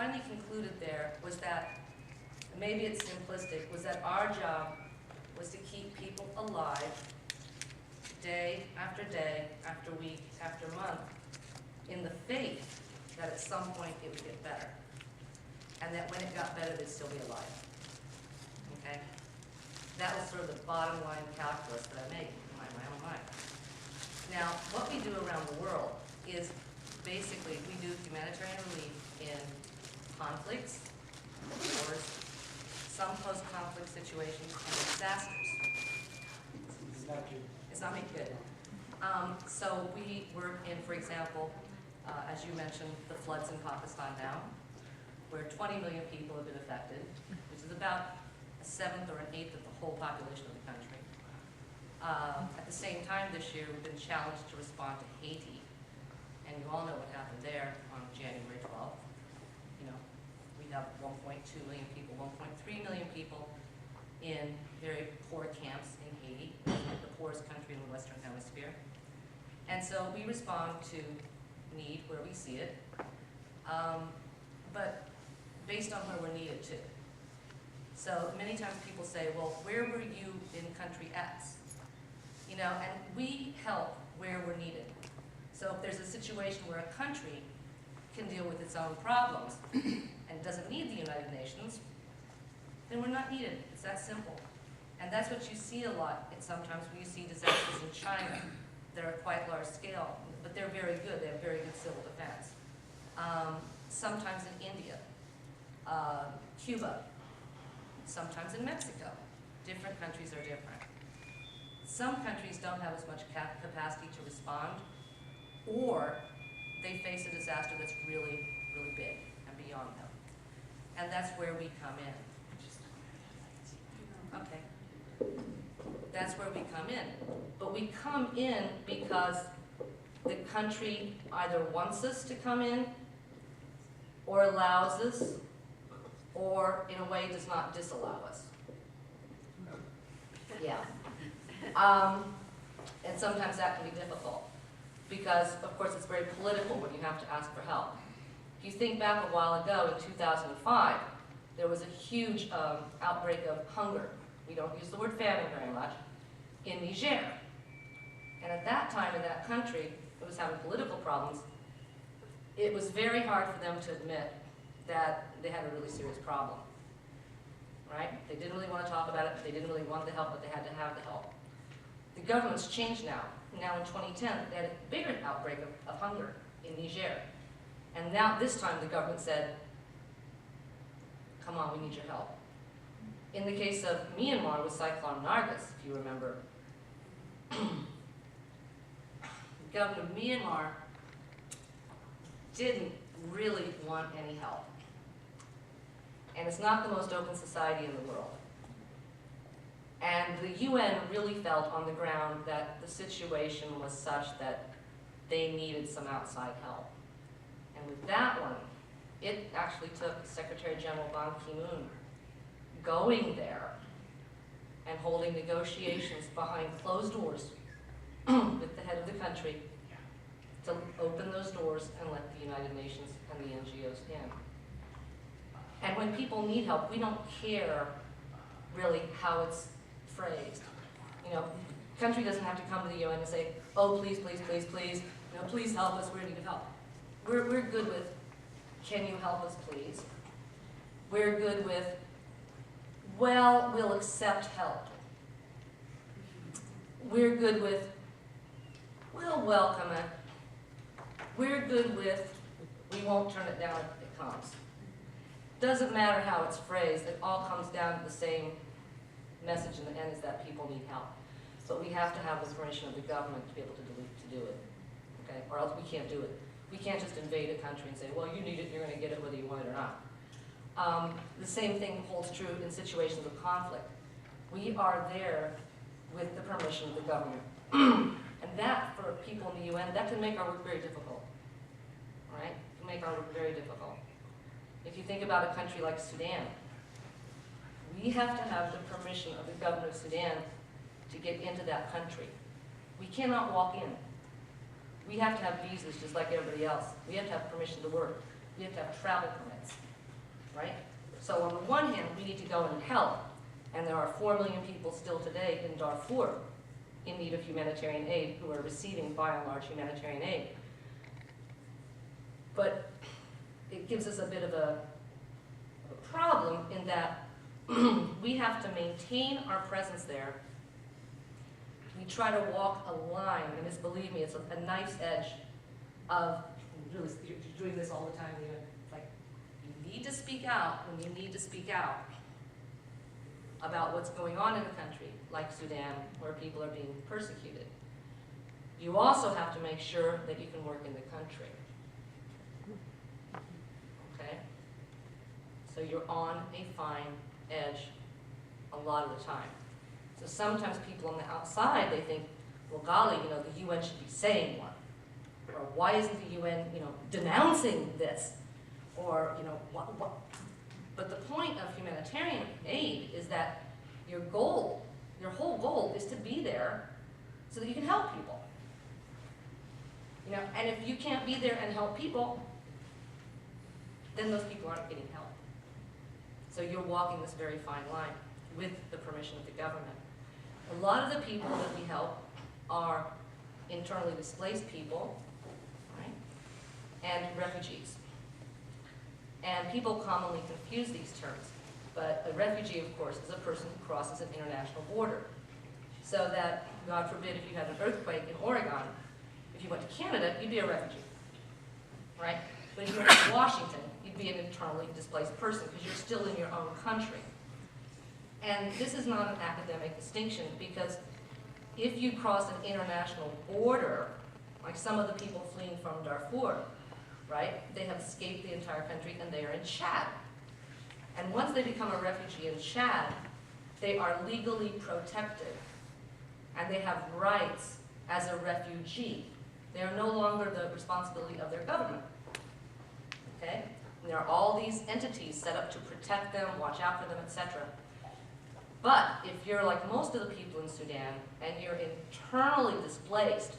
finally concluded there was that, maybe it's simplistic, was that our job was to keep people alive day after day, after week, after month, in the faith that at some point it would get better. And that when it got better, they'd still be alive. Okay? That was sort of the bottom line calculus that I made in my own mind. Now, what we do around the world is basically we do humanitarian relief in conflicts, wars, some post-conflict situations, and disasters. It's not you. It's not me, good. So we work in, for example, as you mentioned, the floods in Pakistan now, where 20 million people have been affected, which is about a seventh or an eighth of the whole population of the country. At the same time this year, we've been challenged to respond to Haiti. And you all know what happened there on January 12th. You know, we have 1.2 million people, 1.3 million people in very poor camps in Haiti, the poorest country in the Western Hemisphere. And so we respond to need where we see it, but based on where we're needed to. So many times people say, well, where were you in country X? You know, and we help where we're needed. So if there's a situation where a country can deal with its own problems and doesn't need the United Nations, then we're not needed. It's that simple. And that's what you see a lot. And sometimes when you see disasters in China that are quite large scale, but they're very good. They have very good civil defense. Sometimes in India, Cuba, sometimes in Mexico. Different countries are different. Some countries don't have as much capacity to respond, or they face a disaster that's really, really big and beyond them. And that's where we come in. Okay. That's where we come in. But we come in because the country either wants us to come in, or allows us, or in a way does not disallow us. Yeah. And sometimes that can be difficult because, of course, it's very political when you have to ask for help. If you think back a while ago, in 2005, there was a huge outbreak of hunger. We don't use the word famine very much, in Niger. And at that time in that country, it was having political problems. It was very hard for them to admit that they had a really serious problem, right? They didn't really want to talk about it. They didn't really want the help, but they had to have the help. The government's changed now. Now in 2010, they had a bigger outbreak of hunger in Niger. And now this time the government said, come on, we need your help. In the case of Myanmar with Cyclone Nargis, if you remember, the government of Myanmar didn't really want any help. And it's not the most open society in the world. And the UN really felt on the ground that the situation was such that they needed some outside help. And with that one, it actually took Secretary General Ban Ki-moon going there and holding negotiations behind closed doors with the head of the country to open those doors and let the United Nations and the NGOs in. And when people need help, we don't care really how it's phrased. You know, the country doesn't have to come to the UN and say, oh, please, please, please, please, you know, please help us, we're in need of help. We're good with, can you help us, please? We're good with, well, we'll accept help. We're good with, we'll welcome it. We're good with, we won't turn it down if it comes. Doesn't matter how it's phrased, it all comes down to the same message in the end, is that people need help. But we have to have the permission of the government to be able to do it, okay? Or else we can't do it. We can't just invade a country and say, well, you need it, you're going to get it whether you want it or not. The same thing holds true in situations of conflict. We are there with the permission of the government. And that, for people in the UN, that can make our work very difficult, right? It can make our work very difficult. If you think about a country like Sudan, we have to have the permission of the government of Sudan to get into that country. We cannot walk in. We have to have visas just like everybody else. We have to have permission to work. We have to have travel permits. right? So on the one hand, we need to go and help, and there are 4 million people still today in Darfur in need of humanitarian aid who are receiving, by and large, humanitarian aid. But it gives us a bit of a problem in that we have to maintain our presence there. We try to walk a line, and just believe me, it's a knife's edge of, you're doing this all the time, like, you need to speak out when you need to speak out about what's going on in the country, like Sudan, where people are being persecuted. You also have to make sure that you can work in the country. Okay? So you're on a fine edge a lot of the time. So sometimes people on the outside, they think, well, golly, the UN should be saying one. Or why isn't the UN, denouncing this? Or, what? But the point of humanitarian aid is that your whole goal is to be there so that you can help people. And if you can't be there and help people, then those people aren't getting help. So you're walking this very fine line with the permission of the government. A lot of the people that we help are internally displaced people, right? And refugees. And people commonly confuse these terms. But a refugee, of course, is a person who crosses an international border. So that, God forbid, if you had an earthquake in Oregon, if you went to Canada, you'd be a refugee, right? But if you went to Washington, you'd be an internally displaced person because you're still in your own country. And this is not an academic distinction because if you cross an international border, like some of the people fleeing from Darfur, right, they have escaped the entire country and they are in Chad. And once they become a refugee in Chad, they are legally protected and they have rights as a refugee. They are no longer the responsibility of their government, okay? And there are all these entities set up to protect them, watch out for them, etc. But if you're like most of the people in Sudan and you're internally displaced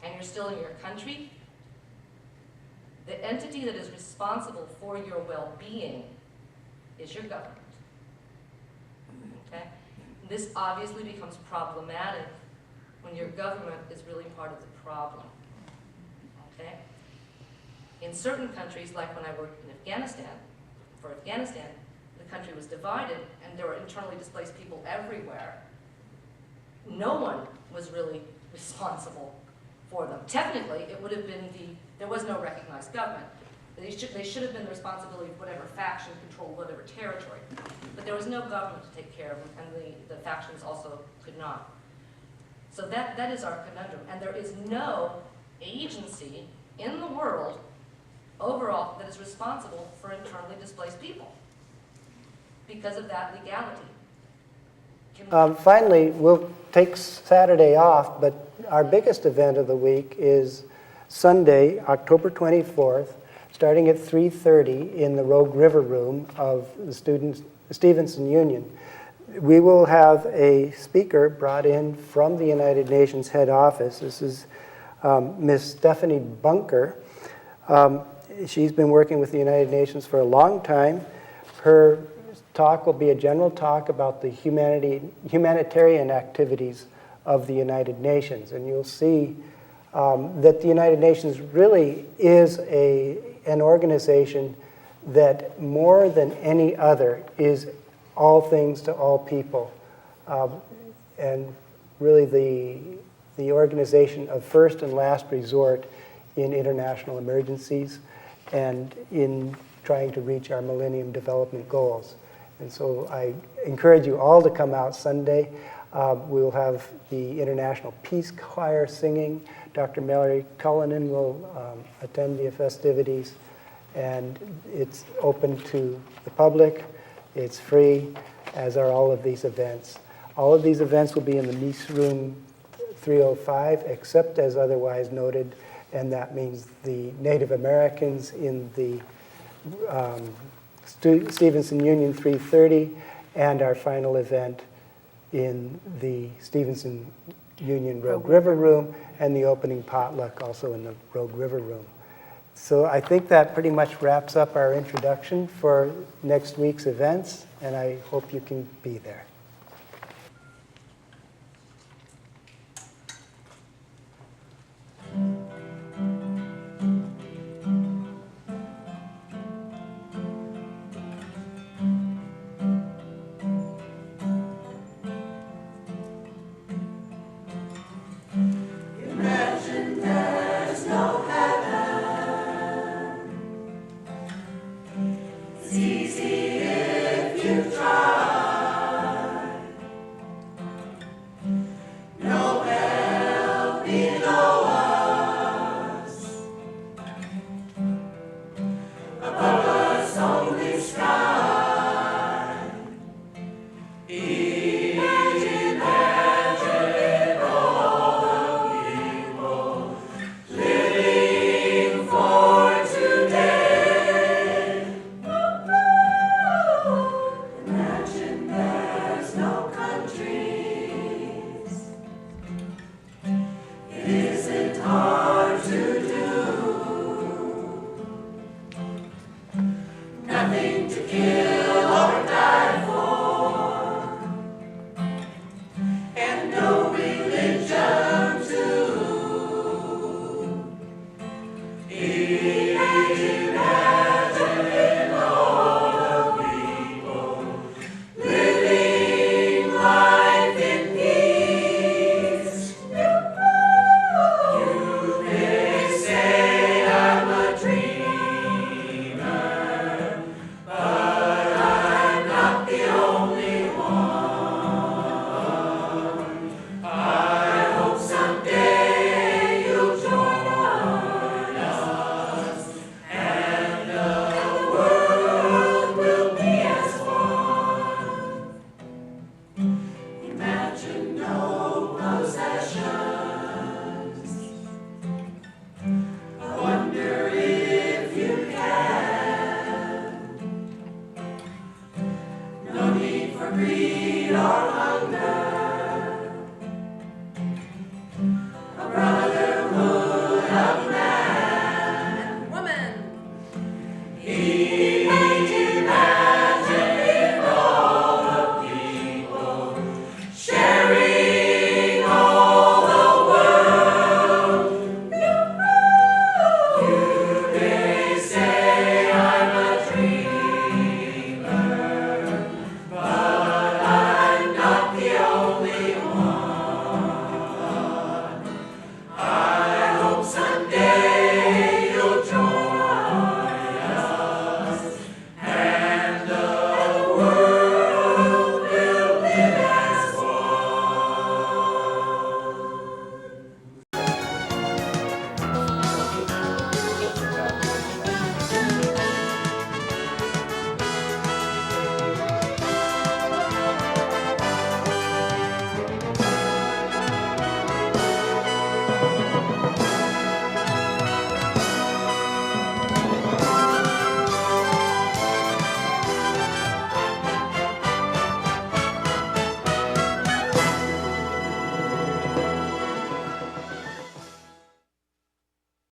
and you're still in your country, the entity that is responsible for your well-being is your government, okay? This obviously becomes problematic when your government is really part of the problem, okay? In certain countries, like when I worked in Afghanistan, for Afghanistan, the country was divided and there were internally displaced people everywhere. No one was really responsible for them. Technically, it would have been there was no recognized government. They should have been the responsibility of whatever faction controlled whatever territory. But there was no government to take care of them, and the factions also could not. So that is our conundrum. And there is no agency in the world overall that is responsible for internally displaced people because of that legality. Finally, we'll take Saturday off, but our biggest event of the week is Sunday, October 24th, starting at 3:30 in the Rogue River Room of the Stevenson Union. We will have a speaker brought in from the United Nations head office. This is Ms. Stephanie Bunker. She's been working with the United Nations for a long time. Her talk will be a general talk about the humanitarian activities of the United Nations. And you'll see that the United Nations really is an organization that more than any other is all things to all people. And really the organization of first and last resort in international emergencies and in trying to reach our Millennium Development Goals. And so I encourage you all to come out Sunday. We will have the International Peace Choir singing. Dr. Mallory Cullinan will attend the festivities. And it's open to the public. It's free, as are all of these events. All of these events will be in the Nice Room 305, except as otherwise noted, and that means the Native Americans in the Stevenson Union 330, and our final event in the Stevenson Union Rogue River Room, and the opening potluck also in the Rogue River Room. So I think that pretty much wraps up our introduction for next week's events, and I hope you can be there. Imagine there's no heaven. It's easy if you try. No hell below us. Above us only sky. Imagine all the people living for today. Imagine there's no countries. It isn't hard to do. Nothing to kill or die for, and no religion too. Imagine all the people living life in peace. You may say I'm a dreamer, but I'm not the only one. I hope someday you'll join us, and the world will be as one. Imagine no possessions. I wonder if you can. No need for greed or hunger.